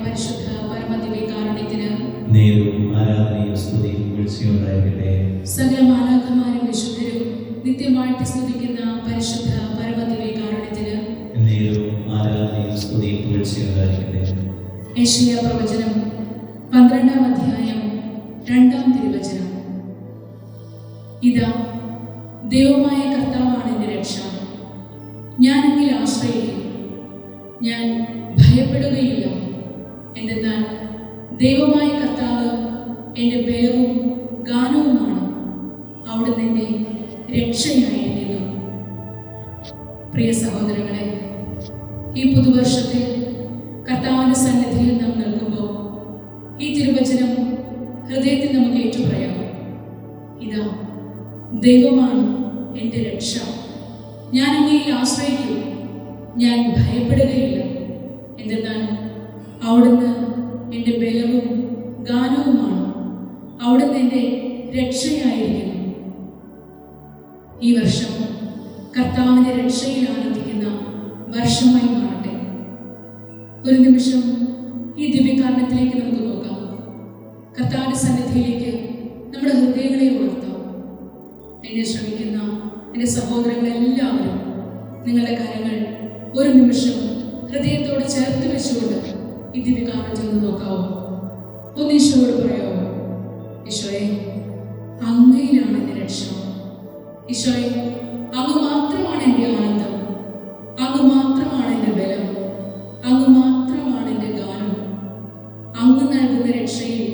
പരിശുദ്ധ പരമദിവ്യകാരുണ്യത്തിന് നേരവും ആരാധനയും സ്തുതിയും വീഴ്ചയുണ്ടായിരിക്കട്ടെ. സകല മാലാഖമാരും വിശുദ്ധരും നിത്യമായിട്ട് സ്തുതിക്കുന്ന പരിശുദ്ധ പരമദിവ്യകാരുണ്യത്തിന് നേരവും ആരാധനയും സ്തുതിയും വീഴ്ചയുണ്ടായിരിക്കട്ടെ. യെശയ്യാ പ്രവചനം 12-ാം അധ്യായം 2-ാം തിരുവചനം. ഇതാ, ദൈവമായ കർത്താവാണ് എൻ്റെ രക്ഷ. ഞാൻ എന്നിൽ ആശ്രയിക്കും, ഞാൻ ഭയപ്പെടുകയില്ല. എന്തെന്നാൽ ദൈവമായ കർത്താവ് എൻ്റെ ബലവും ഗാനവുമാണ്, അവിടുന്ന് എൻ്റെ രക്ഷയായിരിക്കുന്നു. പ്രിയ സഹോദരങ്ങളെ, ഈ പുതുവർഷത്തിൽ കർത്താവിൻ്റെ സന്നിധിയിൽ നാം നിൽക്കുമ്പോൾ ഈ തിരുവചനം ഹൃദയത്തിൽ നമുക്ക് ഏറ്റുപറയാം. ഇതാ, ദൈവമാണ് എൻ്റെ രക്ഷ. ഞാൻ അങ്ങയിൽ ആശ്രയിക്കും, ഞാൻ ഭയപ്പെടുകയില്ല. എന്തെന്നാൽ അവിടുന്ന് എൻ്റെ ബലവും ഗാനവുമാണ്, അവിടുന്ന് എൻ്റെ രക്ഷയായിരിക്കുന്നു. ഈ വർഷം കർത്താവിൻ്റെ രക്ഷയിൽ ആനന്ദിക്കുന്ന വർഷമായി മാറട്ടെ. ഒരു നിമിഷം ഈ ദിവ്യകാരണത്തിലേക്ക് നമുക്ക് നോക്കാം. കർത്താവിൻ്റെ സന്നിധിയിലേക്ക് നമ്മുടെ ഹൃദയങ്ങളെ ഉണർത്താം. എന്നെ ശ്രമിക്കുന്ന എൻ്റെ സഹോദരങ്ങളെല്ലാവരും നിങ്ങളുടെ കരങ്ങൾ ഒരു നിമിഷം ഹൃദയത്തോട് ചേർത്ത് വെച്ചുകൊണ്ട് ഈ ദിവ്യകാരണത്തിൽ നിന്ന് നോക്കാവോ? ഒന്ന് ഈശോയോട് പറയാവോ? ഈശോയെ, അങ്ങയിലാണ് എൻ്റെ രക്ഷ. ഈശോയെ, അങ്ങ് മാത്രമാണ് എൻ്റെ ആനന്ദം, അങ്ങ് മാത്രമാണ് എൻ്റെ ബലം, അങ്ങ് മാത്രമാണ് എൻ്റെ ഗാനം. അങ്ങ് നൽകുന്ന രക്ഷയിൽ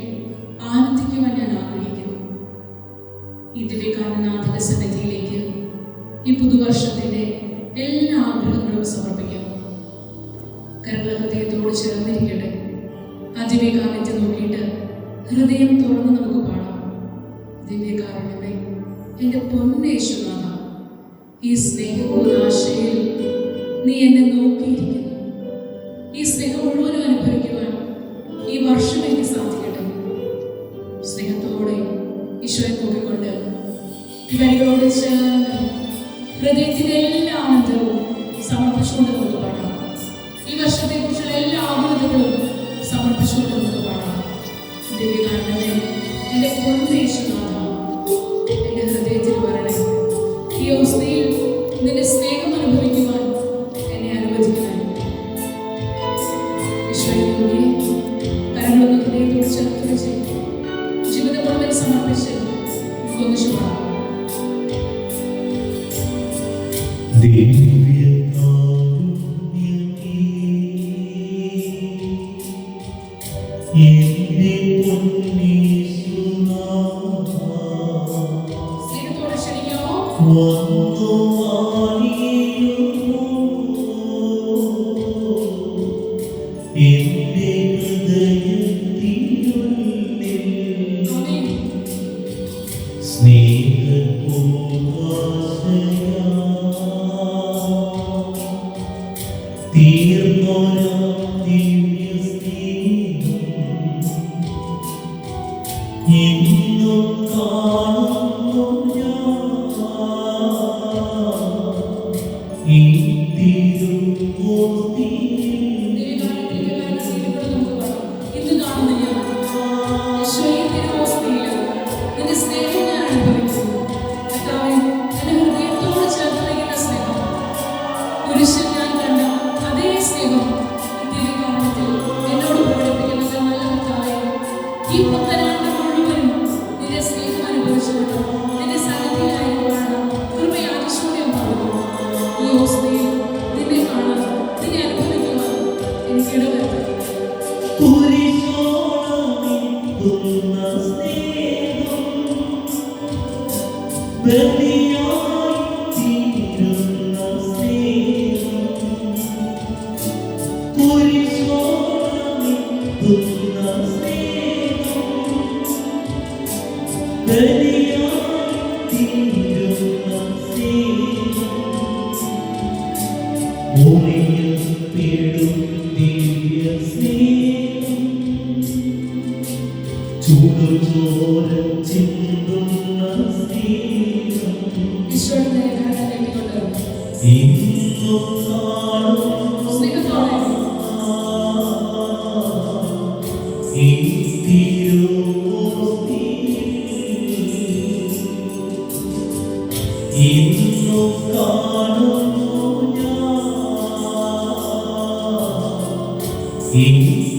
ആനന്ദിക്കുവാൻ ഞാൻ ആഗ്രഹിക്കുന്നു. ഈ ദിവ്യകാരണനാഥന്റെ സന്നിധിയിലേക്ക് ഈ പുതുവർഷത്തിന്റെ എല്ലാ ആഗ്രഹങ്ങളും സമർപ്പിക്കാം. കരങ്ങൾ ഹൃദയത്തോട് ചേർന്നിരിക്കട്ടെ. ആ ദിവ്യകാരണത്തെ നോക്കിയിട്ട് ഹൃദയം തുറന്ന് നമുക്ക് പാടാം. ദിവ്യകാരണമേ, എൻ്റെ പൊന്നേശുനാഥ, ഈ സ്നേഹപൂർണ്ണാശയിൽ നീ എന്നെ നോക്കിയിരിക്കുന്നു. ഈ സ്നേഹം മുഴുവനും അനുഭവിക്കുവാൻ ഈ വർഷം എനിക്ക് സാധിക്കട്ടെ. സ്നേഹത്തോടെ ഈശോയെ നോക്കിക്കൊണ്ട് ഈ വരികളോട് ചേർന്ന് ഹൃദയത്തിൻ്റെ എല്ലാ ആനന്ദവും സമർപ്പിച്ചുകൊണ്ട് നമുക്ക് പാടാം. ഈ വർഷത്തെക്കുറിച്ചുള്ള എല്ലാ ആഗ്രഹങ്ങളും സമർപ്പിച്ചുകൊണ്ട് നമുക്ക് പാടാം. ദിവ്യകാരണമേ, എൻ്റെ പൊന്നേശുനാഥ, എൻ്റെ ഹൃദയത്തിൽ വരണേ. ഈ അവസ്ഥയിൽ നിന്റെ സ്നേഹം അനുഭവിക്കുവാൻ എന്നെ അനുവദിക്കണം. ഈശോയെ, കരങ്ങളൊന്ന് ഹൃദയത്തോട് ചേർത്ത് വെച്ച് ജീവിതം മുഴുവൻ സമർപ്പിച്ച് ഒന്നിച്ചു പാടാം. സ്നേഹത്തോടെ ക്ഷണിക്കാമോ? ഈ തിരുവോസ്തി ഇന്നു കാണുന്നു ഞാൻ. ഈ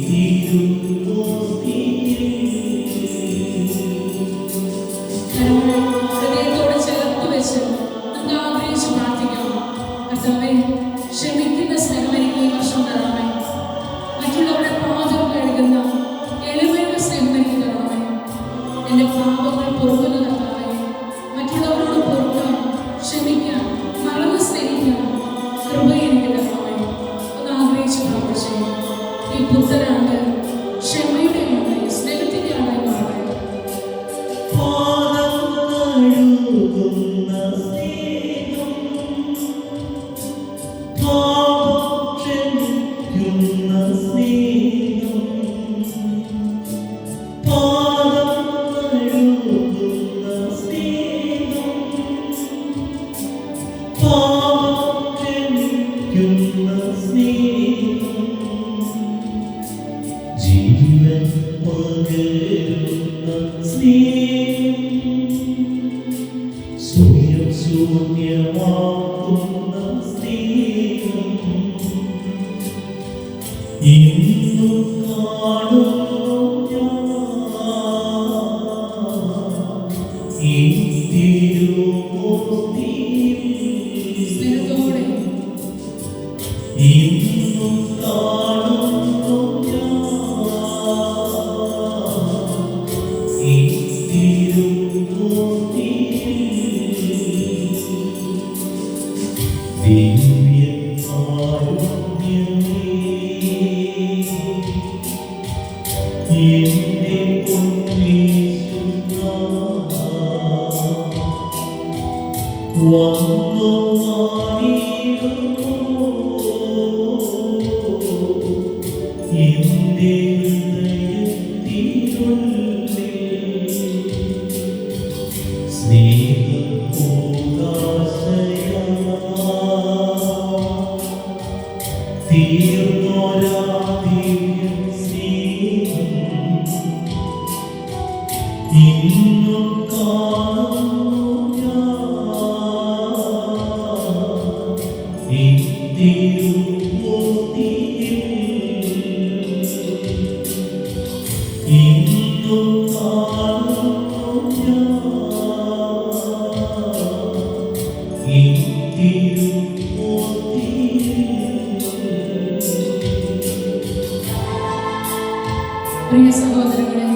തിരുവോസ്തി ഹൃദയത്തോട് ചേർത്ത് വെച്ച് നമുക്ക് ആഗ്രഹിച്ച് പ്രാർത്ഥിക്കാം. കർത്താവേ, ക്ഷമിക്കുന്ന സ്നേഹം എനിക്ക് ഈ വർഷം തരണമേ. മറ്റുള്ളവരുടെ പാപം കഴുകുന്ന എളിമയുടെ സ്നേഹം എനിക്ക് തരണമേ. എൻ്റെ പാപങ്ങൾ പൊറുക്കുന്ന കർത്താവേ, മറ്റുള്ളവരോട് പൊറുക്കാൻ, ക്ഷമിക്കാൻ, മറന്ന് സ്നേഹിക്കാൻ കൃപ എനിക്ക് തരണമേ. ഒന്ന് ആഗ്രഹിച്ച് പ്രാർത്ഥിച്ചേ. ഈ പുത്തനാണ്ട് ക്ഷമയുടെ ആണ്ടായി, സ്നേഹത്തിൻ്റെ ആണ്ടായി മാറട്ടെ. ജീവൻ പകരുന്ന സ്നേഹം, സ്വയം ശൂന്യമാക്കുന്ന സ്നേഹം, ഇന്നു കാണുന്നു ഞാൻ. ഈ തിരുവോസ്തിയിൽ സ്നേഹത്തോടെ ഇന്നു കാണുന്നു ഞാൻ. ഈ തിരുവോസ്തിയിൽ ദിവ്യകാരുണ്യമേ, എന്നെ ഉന്മേഷിക്കുന്ന വന്നു വാണിടുന്നു എന്റെ ഹൃദയത്തിനുള്ളിൽ. സ്നേഹപൂർണ്ണാശയാ തീർന്നൊരാ ദിവ്യ സ്നേഹം, ഇന്നു കാണുന്നു ഞാൻ. ഈ തിരുവോസ്തിയിൽ ഇന്നു കാണുന്നു ഞാൻ. ഈ പ്രിയ സഹോദരങ്ങളെ,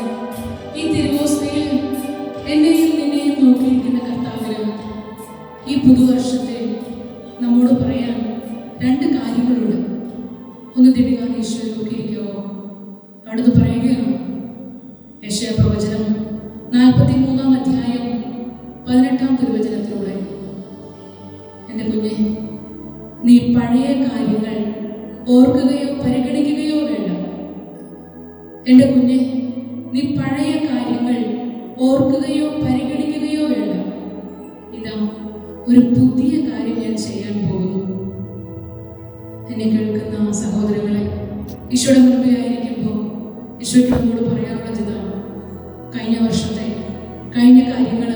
ഈ തിരുവോസ്തിയിൽ എന്നെയും നിന്നെയും നോക്കിയിരിക്കുന്ന കർത്താവിന് ഈ പുതുവർഷത്തെ നമ്മോട് പറയാൻ രണ്ട് കാര്യങ്ങളുണ്ട്. ഒന്ന് ദിവ്യകാരൻ ഈശോയെ നോക്കിയിരിക്കാവോ? അവിടുന്ന് പറയുകയാണ്, യെശയ്യാ പ്രവചനം 43-ാം അധ്യായം 18-ാം തിരുവചനത്തിലൂടെ, എൻ്റെ കുഞ്ഞെ, നീ പഴയ കാര്യങ്ങൾ ഓർക്കുകയോ പരിഗണിക്കുകയോ വേണ്ട. എൻ്റെ കുഞ്ഞെ, നീ പഴയ കാര്യങ്ങൾ ഓർക്കുകയോ പരിഗണിക്കുകയോ വേണ്ട. ഇതാ ഒരു പുതിയ കാര്യം ഞാൻ ചെയ്യാൻ പോകുന്നു. എന്നെ കേൾക്കുന്ന സഹോദരങ്ങളെ, ഈശോയുടെ മുൻപിലായിരിക്കുമ്പോൾ ഈശോയ്ക്ക് നമ്മോട് പറയാനുള്ളത് ഇതാണ്. കഴിഞ്ഞ വർഷത്തെ കഴിഞ്ഞ കാര്യങ്ങൾ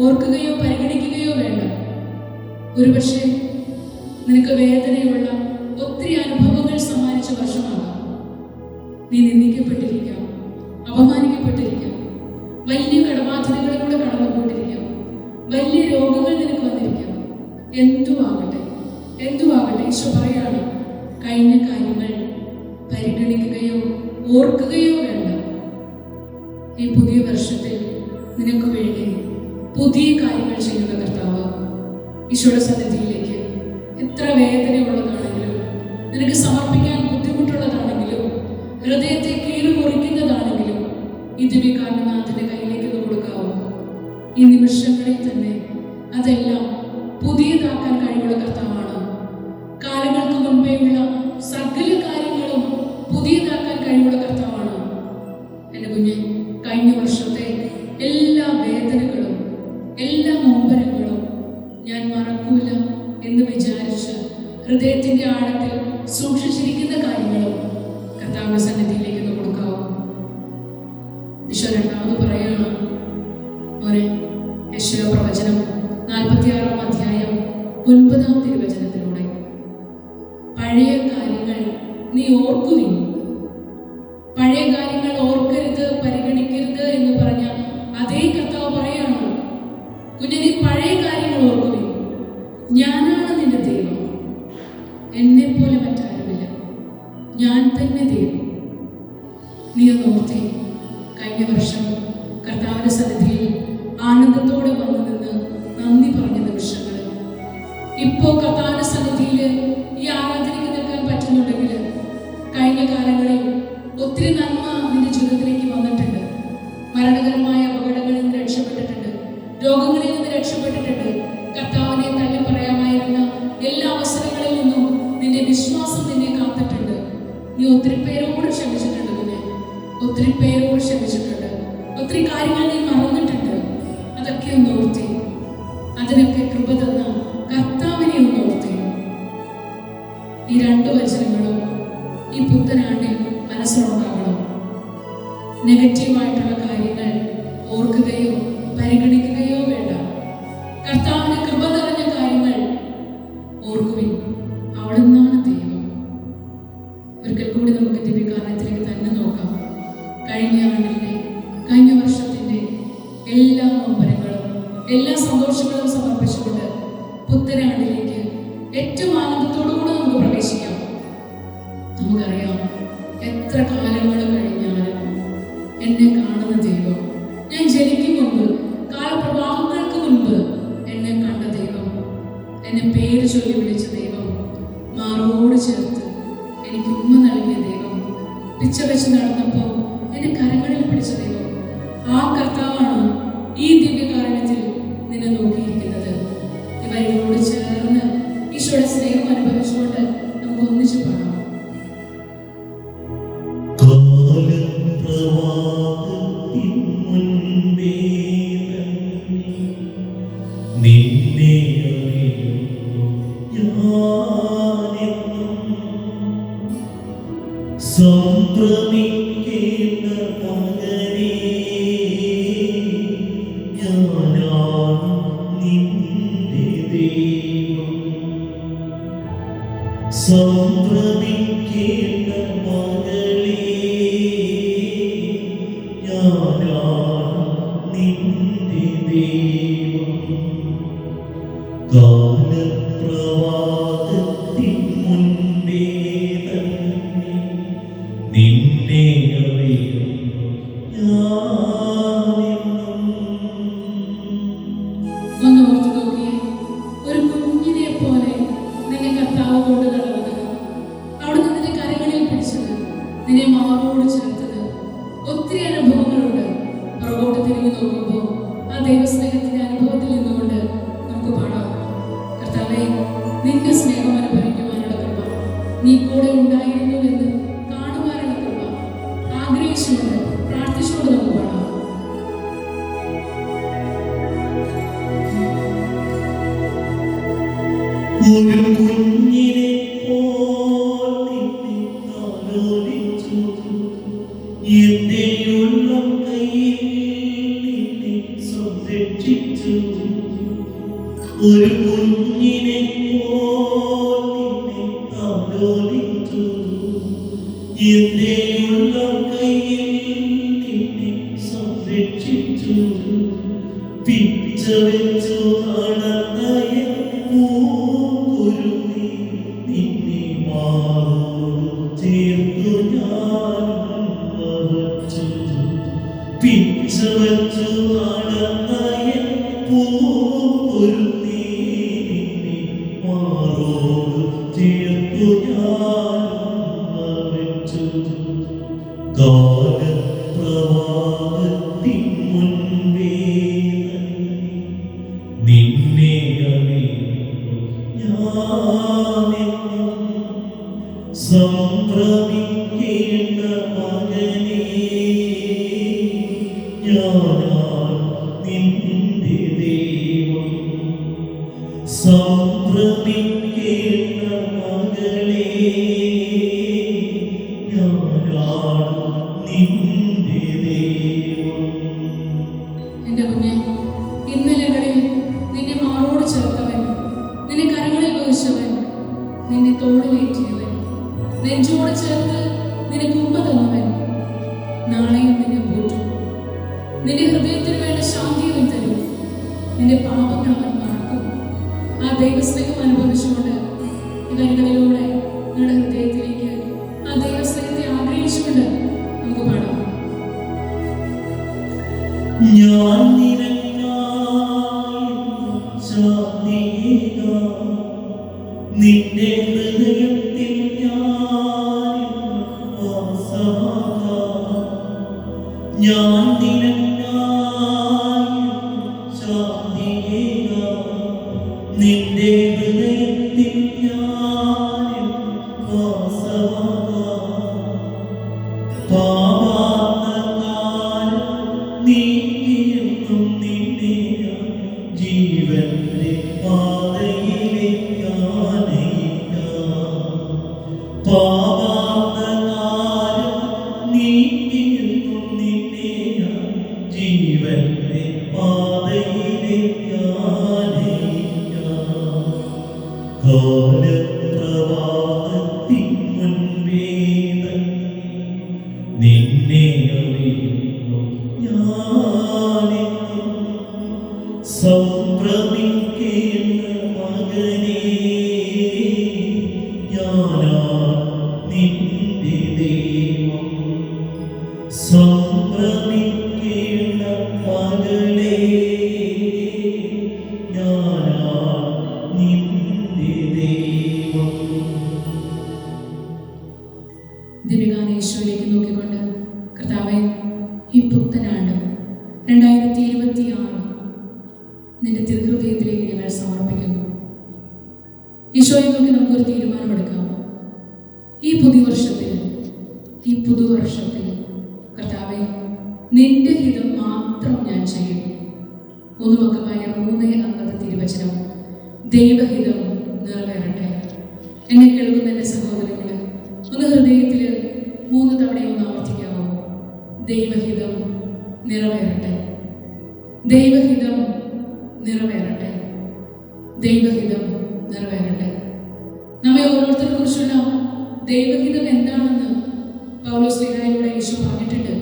ഓർക്കുകയോ പരിഗണിക്കുകയോ വേണ്ട. ഒരുപക്ഷെ നിനക്ക് വേദനയുള്ള ഒത്തിരി അനുഭവങ്ങൾ സമ്മാനിച്ച വർഷമാകാം. നീ നിന്ദിക്കപ്പെട്ടിരിക്കാം, അപമാനിക്കപ്പെട്ടിരിക്കാം, വലിയ കടബാധ്യതകളിലൂടെ കടന്നുപോയിട്ടിരിക്കാം, വലിയ രോഗങ്ങൾ നിനക്ക് വന്നിരിക്കാം. എന്തുവാകട്ടെ, ഈശോ പറയാണ്, കഴിഞ്ഞ കാര്യങ്ങൾ പരിഗണിക്കുകയോ ഓർക്കുകയോ വേണ്ട. ഈ പുതിയ വർഷത്തിൽ നിനക്ക് വേണ്ടി പുതിയ കാര്യങ്ങൾ ചെയ്യുന്ന കർത്താവ് ഈശോയുടെ സന്നിധിയിലേക്ക് എത്ര വേദനയുള്ളതാണെങ്കിലും, നിനക്ക് സമർപ്പിക്കാൻ ബുദ്ധിമുട്ടുള്ളതാണെങ്കിലും, ഹൃദയത്തെ കീറുമുറിക്കുന്നതാണെങ്കിലും ഈ ദിവ്യകാരുണ്യനാഥന്റെ കയ്യിലേക്ക് കൊടുക്കാവോ? ഈ നിമിഷങ്ങളിൽ തന്നെ അതെല്ലാം പുതിയതാക്കാൻ കഴിവുള്ള കർത്താവാണ്. കാലങ്ങൾക്ക് മുൻപേയുള്ള സകല കാര്യങ്ങളും പുതിയതാക്കാൻ കഴിവുള്ള കർത്താവാണ്. എൻ്റെ കുഞ്ഞെ, കഴിഞ്ഞ വർഷത്തെ എല്ലാ വേദനകളും എല്ലാ നൊമ്പരങ്ങളും ഞാൻ മറക്കൂല എന്ന് വിചാരിച്ച് ഹൃദയത്തിൻ്റെ ആഴത്തിൽ സൂക്ഷിച്ചിരിക്കുന്ന കാര്യങ്ങളും കർത്താവിന്റെ സന്നിധിയിലേക്ക് കൊടുക്കാവോ? ഈശോ രണ്ടാമത് പറയുകയാണ്, മോനെ, യെശയ്യാ പ്രവചനം 46-ാം അധ്യായം 9-ാം തിരുവചനത്തിലൂടെ പഴയ കാര്യങ്ങൾ നീ ഓർക്കുവിൻ. പഴയ കാര്യങ്ങൾ ഓർക്കരുത്, പരിഗണിക്കരുത് എന്ന് പറഞ്ഞ അതേ കർത്താവ് പറയാണ്, കുഞ്ഞെ, നീ പഴയ കാര്യങ്ങൾ ഓർക്കുവിൻ. ഞാനാണ് നിന്റെ ദൈവം, എന്നെ പോലെ മറ്റാരുമില്ല, ഞാൻ തന്നെ ദൈവം. നീ ഒന്ന് ഓർത്തേ, കഴിഞ്ഞ വർഷം കർത്താവിന്റെ സന്നിധിയിൽ ആനന്ദത്തോടെ വന്നു നിന്ന് നന്ദി പറഞ്ഞ നിമിഷങ്ങൾ, ഇപ്പോ കർത്താവിന്റെ സന്നിധിയിൽ ഈ ആരാധനയ്ക്ക് നിൽക്കാൻ പറ്റുന്നുണ്ടെങ്കിൽ കഴിഞ്ഞ കാലങ്ങളിൽ ഒത്തിരി നന്മ നിന്റെ ജീവിതത്തിലേക്ക് വന്നിട്ടുണ്ട്. മരണകരമായ അപകടങ്ങളിൽ നിന്ന് രക്ഷപ്പെട്ടിട്ടുണ്ട്, രോഗങ്ങളിൽ നിന്ന് രക്ഷപ്പെട്ടിട്ടുണ്ട്. കർത്താവിനെ തള്ളി പറയാമായിരുന്ന എല്ലാ അവസരങ്ങളിൽ നിന്നും നിന്റെ വിശ്വാസം നിന്നെ കാത്തിട്ടുണ്ട്. നീ ഒത്തിരി പേരോട് ക്ഷമിച്ചിട്ടുണ്ട് കുഞ്ഞെ, ഒത്തിരി പേരോട് ക്ഷമിച്ചിട്ടുണ്ട്. ഒത്തിരി കാര്യങ്ങൾ നീ മറന്നിട്ടുണ്ട്. അതൊക്കെ ഒന്ന് ഓർത്തേ. അതിനൊക്കെ കൃപ തന്ന കർത്താവിനെ ഒന്ന് ഓർത്തേ. ഈ 2 വചനങ്ങളും ഈ പുത്തനാണ്ടിൽ മനസ്സിലുണ്ടാകണം. നെഗറ്റീവായിട്ടുള്ള കാര്യങ്ങൾ ഓർക്കുകയോ പരിഗണിക്കുകയോ വേണ്ട. കർത്താവിന് കൃപ നിറഞ്ഞ കാര്യങ്ങൾ ഓർക്കുവിൻ. അവിടെ നിന്നാണ് ദൈവം. ഒരിക്കൽ കൂടി നമുക്ക് ദിവ്യകാരണത്തിലേക്ക് തന്നെ നോക്കാം. കഴിഞ്ഞ വർഷത്തിന്റെ എല്ലാ നൊമ്പരങ്ങളും എല്ലാ സന്തോഷങ്ങളും സമർപ്പിച്ചുകൊണ്ട് പുത്തനാണ്ടിലേക്ക് ഏറ്റവും ആനന്ദത്തോടുകൂടി നമുക്ക് പ്രവേശിക്കാം. നമുക്കറിയാം, എത്ര കാലങ്ങൾ കഴിഞ്ഞാലും എന്നെ കാണുന്ന ദൈവം, ഞാൻ ജനിക്കും മുൻപ്, കാലപ്രവാഹങ്ങൾക്ക് മുൻപ് എന്നെ കണ്ട ദൈവം, എന്നെ പേര് ചൊല്ലി വിളിച്ച ദൈവം, മാറോട് ചേർത്ത് എനിക്ക് ഉമ്മ നൽകിയ ദൈവം, പിച്ച വെച്ച് നടന്നപ്പോൾ എന്നെ കരങ്ങളിൽ പിടിച്ച ദൈവം, ആ കർത്താവാണ് ഈ ദിവ്യകാരണത്തിൽ നിന്നെ നോക്കിയിരിക്കുന്നത്. ഇവരോട് ചേർന്ന് ഈശോയുടെ സ്നേഹം അനുഭവിച്ചുകൊണ്ട് നമുക്ക് ഒന്നിച്ചു പാടാം. സംപ്രമിക്കേണ്ട മകനേ, ഞാനാണ് നിന്റെ ദൈവം. സംപ്രമിക്കേണ്ട മകളേ, ഞാനാണ് നിന്റെ ദൈവം. കാലപ്രവാഹത്തിൻ മുൻപേ തന്നെ നിന്നെ അറിയുന്നു ഞാനെന്നും. ഒന്ന് ഓർത്തു നോക്കിയേ, ഒരു കുഞ്ഞിനെ പോലെ നിന്നെ കർത്താവ് കൊണ്ട് നടന്നത്, അവിടുന്ന് നിന്റെ കരങ്ങളിൽ പിടിച്ചത്, നിന്നെ മാറോട് ചേർത്തത്. ഒത്തിരി അനുഭവങ്ങളുണ്ട്. പുറകോട്ട് തിരിഞ്ഞു നോക്കുമ്പോൾ ആ ദൈവസ്നേഹത്തിന്റെ അനുഭവത്തിൽ നിന്നുകൊണ്ട് നമുക്ക് പാടാം. കർത്താവേ, നിന്റെ സ്നേഹം അനുഭവിക്കുവാനുള്ള കൃപ, നീ കൂടെ ഉണ്ടായിരുന്നു എന്ന് കാണുവാനുള്ള കൃപ ആഗ്രഹിച്ചുകൊണ്ട് പ്രാർത്ഥിച്ചുകൊണ്ട് നമുക്ക് പാടാം. ഒരു കുഞ്ഞിനെ പോൽ നിന്നെ താലോലിച്ചു, എന്റെ ഉള്ളം കയ്യിൽ നിന്നെ സംരക്ഷിച്ചു. ഒരു കുഞ്ഞിനെ പോൽ നിന്നെ താലോലിച്ചു, എന്റെ ഉള്ളം കയ്യിൽ നിന്നെ സംരക്ഷിച്ചു. പിച്ച വെച്ചു നടന്ന പൂങ്കുരുവി, നിന്നെ മാറോട് ചേർത്തു ഞാൻ വച്ചു. പിച്ച വെച്ചു നടന്ന പൂങ്കുരുവി, നിന്നെ മാറോട് ചേർത്തു ഞാൻ വച്ചു. കാലപ്രവാഹത്തിൻ മുൻപേ നിന്നെ അറിയുന്നു ഞാനെന്നും. സംപ്രമിക്കേണ്ട മകനേ, ഞാനാണ് നിന്റെ ദൈവം. സംപ്രമിക്കേണ്ട മകളേ, ഞാനാണ് നിന്റെ ദൈവം. എൻ്റെ കുഞ്ഞെ, ഇന്നലകളിൽ നിന്നെ മാറോട് ചേർത്തവൻ, നിന്നെ കരങ്ങളിൽ വഹിച്ചവൻ, നിന്നെ തോളിലേറ്റിയവൻ, നെഞ്ചോട് ചേർത്ത് നിനക്ക് ഉമ്മ തന്നവൻ നാളെയും നിന്നെ പോറ്റും. നിന്റെ ഹൃദയത്തിന് വേണ്ട ശാന്തി അവൻ തരും. നിന്റെ പാപങ്ങൾ അവൻ മറക്കും. ആ ദൈവസ്നേഹം അനുഭവിച്ചുകൊണ്ട് ഈ വരികളിലൂടെ നിങ്ങളുടെ ഹൃദയത്തിലേക്ക് ആ ദൈവസ്നേഹത്തെ ആഗ്രഹിച്ചുകൊണ്ട് നമുക്ക് പാടാം. ഞാൻ നിനക്കായി ശാന്തിയേകാം, നിന്റെ ഹൃദയത്തിൽ ഞാൻ വാസമാകാം. ഞാൻ നിനക്കായി ശാന്തിയേകാം, നിന്റെ ഹൃദയത്തിൽ ഞാൻ വാസമാകാം. നീക്കിയെന്നും നിന്നെ ജീവന്റെ പാതയിലേക്കാനയിക്കാം. പാപാന്തകാലം നീക്കിയെന്നും നിന്നെ ജീവന്റെ പാതയിലേക്കാനയിക്കാം. കാലപ്രവാഹത്തിൻ മുൻപേ നിന്നെ അറിയുന്നു ഞാനെന്നും. സംഭ്രമിക്കേണ്ട മകനേ, ഞാനാ നിന്റെ ദൈവം. സംഭ്രമിക്കേണ്ട മകളേ, ഞാനാ നിന്റെ ദൈവം. ദിവ്യഗാനേശ്വരിലേക്ക് നോക്കിക്കൊണ്ട് കർത്താവേ, ഈ പുത്തനാണ്ട് 2026 നിന്റെ തിരുഹൃദയത്തിലേക്ക് ഞങ്ങൾ സമർപ്പിക്കുന്നു. ഈശോയെ നോക്കി നമുക്കൊരു തീരുമാനമെടുക്കാം. ഈ പുതുവർഷത്തിൽ കർത്താവേ, നിന്റെ ഹിതം മാത്രം ഞാൻ ചെയ്യും. 1 മക്കമായ 3 തിരുവചനം, ദൈവഹിതം നിറവേറട്ടെ. എന്നെ കേൾക്കുന്ന എൻ്റെ സഹോദരങ്ങളെ, ഒന്ന് ഹൃദയത്തിൽ 3 തവണയൊന്ന് ആവർത്തിക്കാമോ? ദൈവഹിതം നിറവേറട്ടെ, ദൈവഹിതം നിറവേറട്ടെ, ദൈവഹിതം നിറവേറട്ടെ. നമ്മെ ഓരോരുത്തരെ കുറിച്ചുള്ള ദൈവഹിതം എന്താണെന്ന് പൗലോസ് ശ്ലീഹായിലൂടെ യേശു പറഞ്ഞിട്ടുണ്ട്.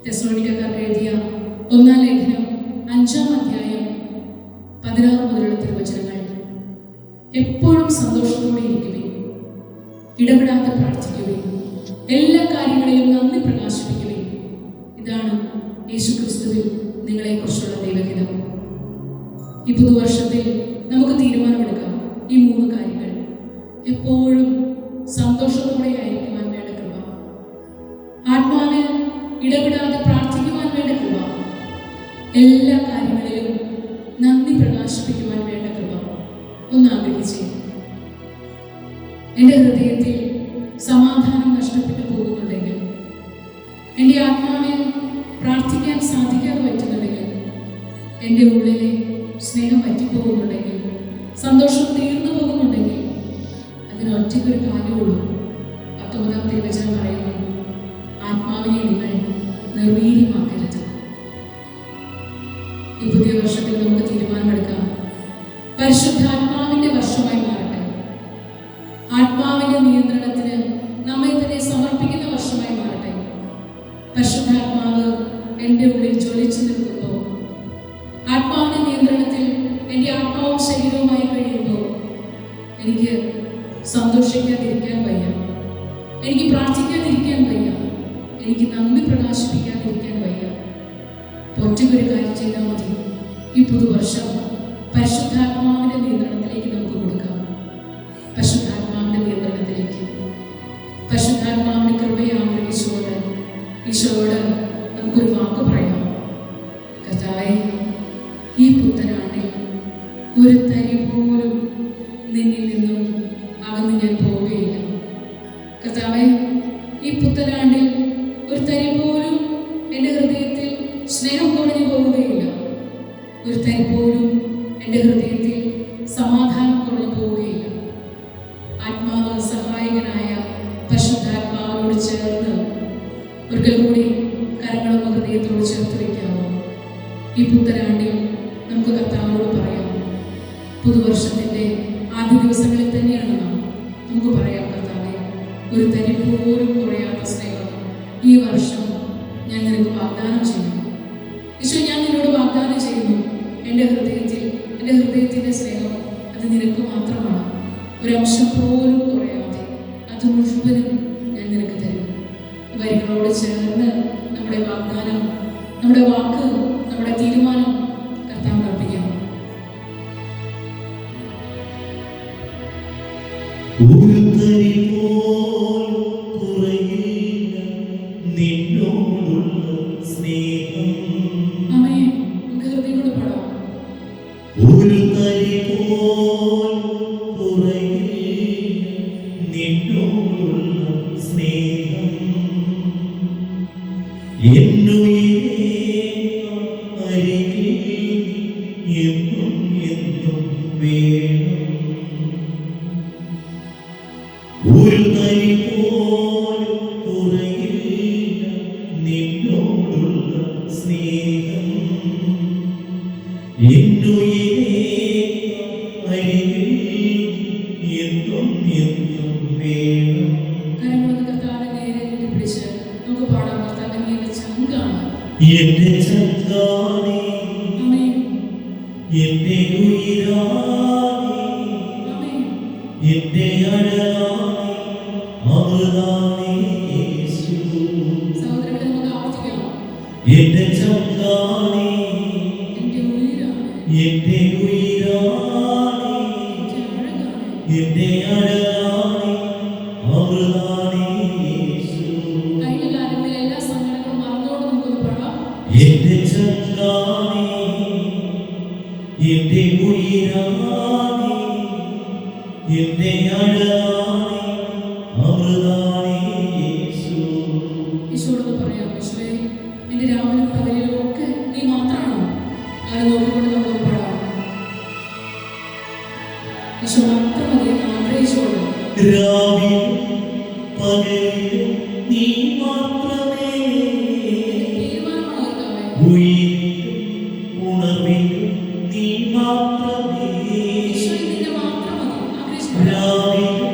തെസ്സലോനിക്കക്കാർക്ക് എഴുതിയ 1-ാം ലേഖനം 5-ാം അധ്യായം 16 മുതലുള്ള തിരുവചനങ്ങൾ. എപ്പോഴും സന്തോഷത്തോടെ ഇരിക്കുവിൻ, ഇടപെടാതെ പ്രാർത്ഥിക്കുവിൻ, എല്ലാ കാര്യങ്ങളിലും നന്ദി പ്രകാശിപ്പിക്കുവിൻ. ഇതാണ് യേശുക്രിസ്തുവിൽ നിങ്ങളെക്കുറിച്ചുള്ള ദൈവഹിതം. ഈ പുതുവർഷത്തിൽ നമുക്ക് തീരുമാനമെടുക്കാം. ഈ 3 കാര്യങ്ങൾ എപ്പോഴും സന്തോഷത്തോടെ ആയിരിക്കുവാൻ വേണ്ട കൃപ, ആത്മാവിൽ ഇടപെടാതെ പ്രാർത്ഥിക്കുവാൻ വേണ്ട കൃപ, എല്ലാ കാര്യങ്ങളിലും നന്ദി പ്രകാശിപ്പിക്കുവാൻ വേണ്ട കൃപ. ഒന്ന് ആഗ്രഹിച്ചേ. എൻ്റെ ഹൃദയത്തിൽ സമാധാനം നഷ്ടപ്പെട്ടു പോകുന്നുണ്ടെങ്കിൽ, എൻ്റെ ആത്മാവിൽ പ്രാർത്ഥിക്കാൻ സാധിക്കാതെ പറ്റുന്നുണ്ടെങ്കിൽ, എൻ്റെ ഉള്ളിലെ സ്നേഹം പറ്റിപ്പോകുന്നുണ്ടെങ്കിൽ, സന്തോഷം തീർന്നു പോകുന്നുണ്ടെങ്കിൽ, അതിനൊറ്റയ്ക്കൊരു കാര്യമുള്ളൂ. 19-ാം തിരുവചനം പറയുന്നു, ആത്മാവിനെ നിങ്ങൾ നിർവീര്യമാക്കരുത്. ഈ പുതിയ വർഷത്തിൽ നമുക്ക് തീരുമാനമെടുക്കാം. പരിശുദ്ധാത്മാവിന്റെ വർഷമായി മാറട്ടെ. ആത്മാവിന്റെ നിയന്ത്രണത്തിന് നമ്മെ തന്നെ സമർപ്പിക്കുന്ന വർഷമായി മാറട്ടെ. പരിശുദ്ധാത്മാവ് എൻ്റെ ഉള്ളിൽ ജ്വലിച്ചു നിൽക്കുമ്പോൾ, ആത്മാവിന്റെ നിയന്ത്രണത്തിൽ എൻ്റെ ആത്മാവും ശരീരവുമായി കഴിയുമ്പോൾ, എനിക്ക് സന്തോഷിക്കാതിരിക്കാൻ വയ്യ, എനിക്ക് പ്രാർത്ഥിക്കാതിരിക്കാൻ വയ്യ, എനിക്ക് നന്ദി പ്രകാശിപ്പിക്കാതിരിക്കാൻ വയ്യ. ഒറ്റയ്ക്കൊരു കാര്യം ചെയ്താൽ മതി. ഈ പുതുവർഷം പരിശുദ്ധാത്മാവിന്റെ നിയന്ത്രണത്തിലേക്ക് നമുക്ക് കൊടുക്കാം. പരിശുദ്ധാത്മാവിന്റെ നിയന്ത്രണത്തിലേക്ക്, പരിശുദ്ധാത്മാവിന്റെ കൃപയെ ആഗ്രഹിച്ചുകൊണ്ട് ഈശോയോട് നമുക്കൊരു വാക്ക് പറയാം. കർത്താവേ, ഈ പുത്തനാണ്ടിൽ ഒരു തരി പോലും നിന്നിൽ നിന്നും അകന്ന് ഞാൻ പോവുകയില്ല. കർത്താവേ, ഈ പുത്തനാണ്ടിൽ ഒരു തരി പോലും എൻ്റെ ഹൃദയത്തിൽ സ്നേഹം കുറഞ്ഞു പോവുകയില്ല. ഒരു തരി പോലും എൻ്റെ ഹൃദയത്തിൽ സമാധാനം കുറഞ്ഞു പോവുകയില്ല. ആത്മാവ് സഹായകനായ പരിശുദ്ധാത്മാവിനോട് ചേർന്ന് ഒരിക്കൽ കൂടി കരങ്ങളൊന്ന് ഹൃദയത്തോട് ചേർത്ത് വയ്ക്കാമോ? ഈ പുത്തനാണ്ടിൽ നമുക്ക് കർത്താവിനോട് പറയാം. പുതുവർഷത്തിൻ്റെ ആദ്യ ദിവസങ്ങളിൽ തന്നെയാണ് നമുക്ക് പറയാം, കർത്താവേ, ഒരു തരി പോലും കുറയാത്ത സ്നേഹം ഈ വർഷം ഞാൻ നിനക്ക് വാഗ്ദാനം ചെയ്യുന്നു. ഈശോ, ഞാൻ നിന്നോട് വാഗ്ദാനം ചെയ്യുന്നു, എൻ്റെ ഹൃദയത്തിൻ്റെ സ്നേഹം അത് നിനക്ക് മാത്രമാണ്. ഒരംശം പോലും കുറയാതെ അത് മുഴുവനും ഞാൻ നിനക്ക് തരും. വരികളോട് ചേർന്ന് നമ്മുടെ വാഗ്ദാനം, നമ്മുടെ വാക്ക്, നമ്മുടെ തീരുമാനം കർത്താവിന് അർപ്പിക്കാം. ഒരു തരി പോലും കുറയില്ല നിന്നോടുള്ള സ്നേഹം. ആമേൻ. നമുക്ക് ഹൃദയം കൊണ്ട് പാടാം. ഒരു തരി പോലും കുറയില്ല നിന്നോടുള്ള സ്നേഹം. എന്നുയിരേ അരികിൽ എന്നും എന്നും വേണം. ഒരു തരി പോലും കുറയില്ല നിന്നോടുള്ള സ്നേഹം. എന്നുയിരേ അരികിൽ എന്നും എന്നും വേണം. കരങ്ങളൊന്ന് കർത്താവിനെ നേരെ പിടിച്ച് നമുക്ക് പാടാം. കർത്താവിനെ എന്റെ ചങ്കാണ്, എന്റെ ചങ്കാണേ, ആമേൻ, എന്റെ ഉയിരാണേ, ആമേൻ, എന്റെ അഴകാണേ, അമൃതാണേ യേശു. സഹോദരങ്ങളെ നമുക്ക് ആവർത്തിക്കാം. എന്റെ ചങ്കാണേ, എന്റെ ഉയിരാണ്, എന്റെ ഉയിരാണേ, എന്റെ അഴകാണ്, എന്റെ അഴകാണേ, അമൃതാണേ യേശു. കഴിഞ്ഞ കാലങ്ങളിലെ എല്ലാ സങ്കടങ്ങളും മറന്നുകൊണ്ട് നമുക്കൊന്ന് പാടാം. എന്റെ ചങ്കാണേ, എന്റെ ഉയിരാണേ, എന്റെ അഴകാണേ, അമൃതാണേ യേശു. ഈശോയോട് പറയാം, ഈശോയെ, എന്റെ രാവിലെ പകലിലും ഒക്കെ നീ മാത്രമാണോ? അത് നോക്കിക്കൊണ്ട് നമുക്കൊന്ന് പാടാം. ഈശോ മാത്രം മതി. ഈശോയോട് രാവിലും പകലിലും നീ മാത്രമേ. തീരുമാനമാണോ കർത്താവേ? ഉയിരിലും ഉണർവിലും നീ മാത്രമേ. ഈശോ നിന്നെ മാത്രം മതി. ആഗ്രഹിച്ചു രാവിലും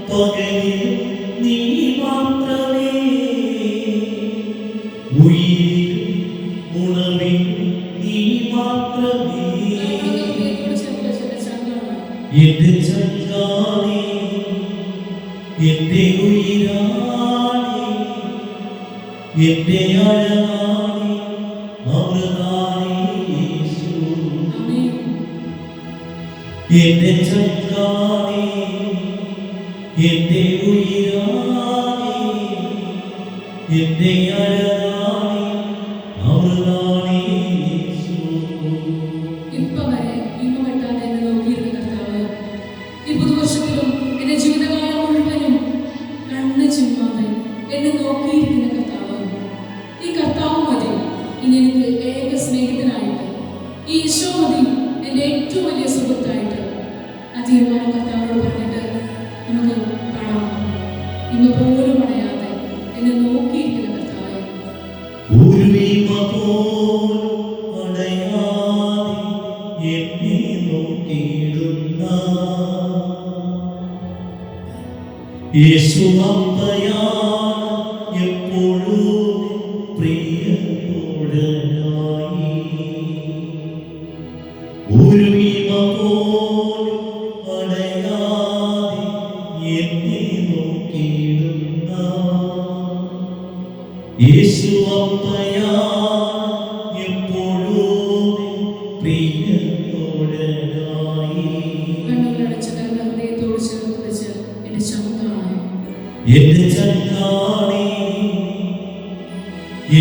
പകലിലും നീ മാത്രമേ. ഉയിരിലും ഉണർവിലും നീ മാത്രമേ. എന്റെ ചങ്കാണേ, എന്റെ ഉയിരാണേ, എന്റെ അഴകാണേ, അമൃതാണേ യേശു. എന്റെ ചങ്കാണേ, എന്റെ ഉയിരാണേ, എന്റെ അഴകാണേ, അമൃതാണേ യേശു. ഇപ്പൊ വരെ ഇന്ന് വെട്ടാതെ എന്നെ നോക്കിയിരുന്ന കർത്താവ് ഈ പുതുവർഷത്തിലും എന്റെ ജീവിതകാലം മുഴുവനും കണ്ണ് ചിമ്മാതെ എന്നെ നോക്കിയിരിക്കുന്ന കർത്താവ്, ഈ കർത്താവ് മതി ഇനി എനിക്ക് ഏക സ്നേഹിതനായിട്ട്. ഈ ഈശോ മതി എൻ്റെ ഏറ്റവും വലിയ സുഹൃത്തായിട്ട്. ആ തീരുമാനം കർത്താവിനോട് പറഞ്ഞിട്ട് നമുക്ക് പാടാം. ഇന്ന് പോലും അടയാതെ എന്നെ നോക്കിയിരിക്കുന്ന കർത്താവെ, ഒരു വീമ പോലും അടയാതെ എന്നെ നോക്കിയിടുന്ന യേശു അപ്പയാണ് എപ്പോഴും പ്രിയതോഴനായി. ഒരു വീമ പോലും അടയാതെ എന്നെ നോക്കിയിടുന്ന യേശു അപ്പയാണ് എപ്പോഴും പ്രിയതോഴനായി. കണ്ണുകളടച്ച് കരങ്ങൾ ഹൃദയത്തോട് ചേർത്ത് വെച്ച് എന്റെ ചങ്കാണ്, എന്റെ ചങ്കാണേ,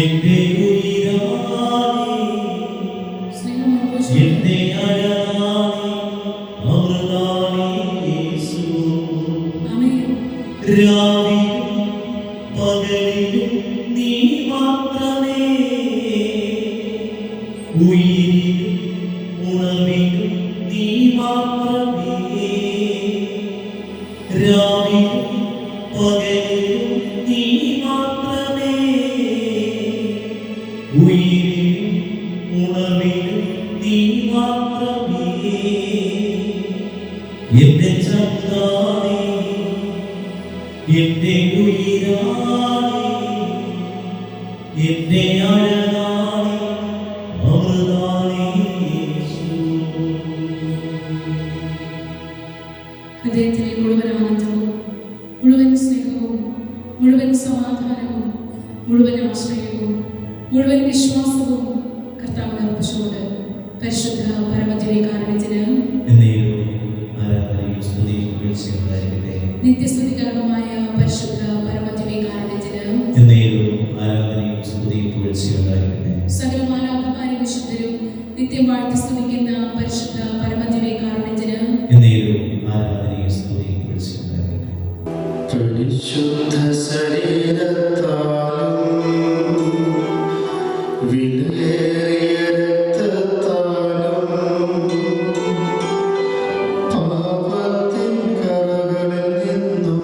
എന്റെ ഉയിരാണേ, സ്നേഹം എന്റെ അഴകാണേ, അമൃതാണേ യേശു. ആമേൻ. രാവിലും പകലിലും നീ മാത്രമേ. ഉയിരിലും ഉണർവിലും നീ മാത്രമേ. രാവിലും പകലിലും നീ മാത്രമേ. ഉയിരിലും ഉണർവിലും എന്റെ അഴകാണി അമൃതാണി യേശു. ഹൃദയത്തിലെ മുഴുവൻ ആനന്ദവും, മുഴുവൻ സ്നേഹവും, മുഴുവൻ സമാധാനവും, മുഴുവൻ ആശ്രയവും, മുഴുവൻ വിശ്വാസവും കർത്താവിന് അർപ്പിച്ചുകൊണ്ട് പരിശുദ്ധ പരമദിവ്യകാരുണ്യത്തിന് നിത്യസ്തുതികരമായ പരിശുദ്ധ പരമദിവ്യകാരുണ്യത്തിന് സകല മാലാഖമാരും വിശുദ്ധരും നിത്യം വാഴ്ത്തി സ്തുതിക്കുന്ന പരിശുദ്ധ പരമദിവ്യകാരുണ്യത്തിന് പരിശുദ്ധ ശരീരത്താലും വിലയേറിയ രക്തത്താലും പാപത്തിൻ കറകളിൽ നിന്നും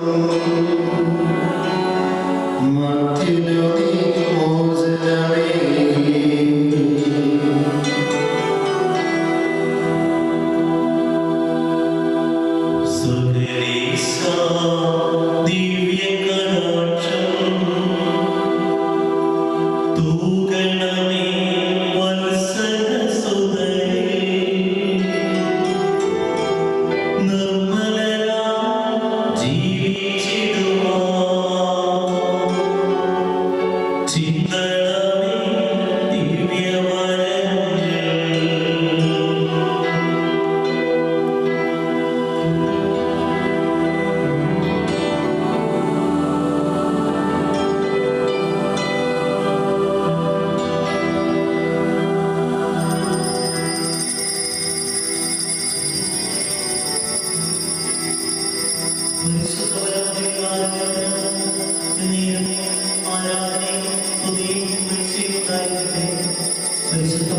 മർത്യനു നീ മോചനമേകി. പരിശുദ്ധ